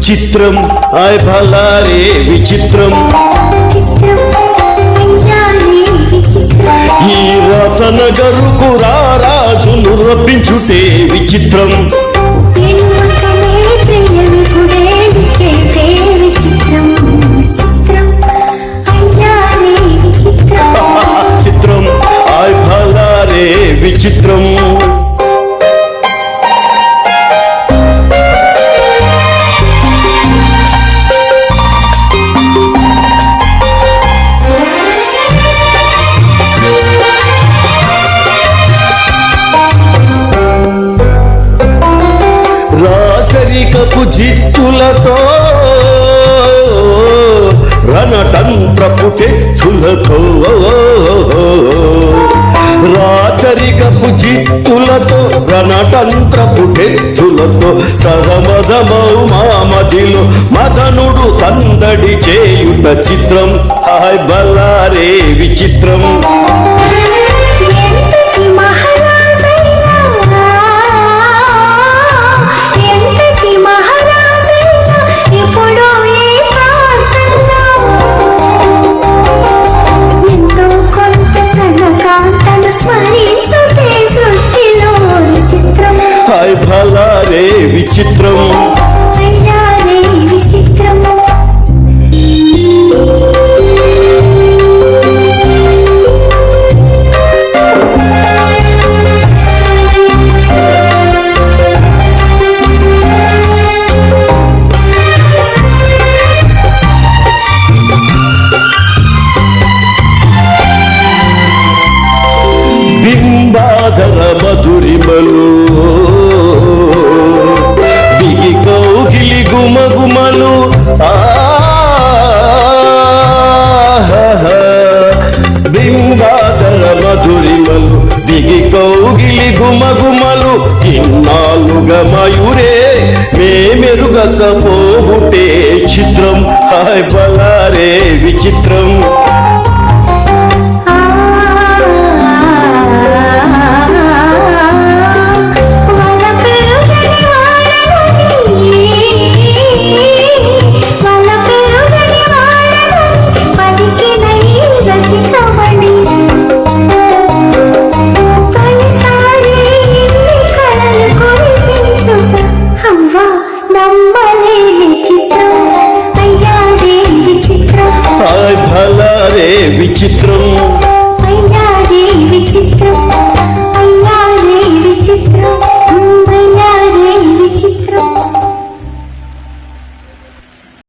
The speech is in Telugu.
చిత్రం ఆయ్ భలారే విచిత్రం ఈ రాసనగరుకు రారాజును రప్పించుటే విచిత్రం చిత్రం ఆయ్ భలారే విచిత్రం రాసరికపు జిత్తులతో రణతంత్రపు టెత్తులతో రాచరికపు జిత్తులతో రణతంత్రపు టెత్తులతో సహమదమౌ మామదిలో మదనుడు సందడి చేయుట చిత్రం ఆయ్ బలారే విచిత్రం ఆయ్ భలారే విచిత్రం బింబాధర మధురిమలు బిగి కౌగిలి గుమగుమలు బింబాధర మధురిమలు బిగి కౌగిలి గుమగుమలు ఇన్నాళ్ళుగా మయూరే మేమెరుగకపోవుటే చిత్రం ఆయ్ బలారే విచిత్రం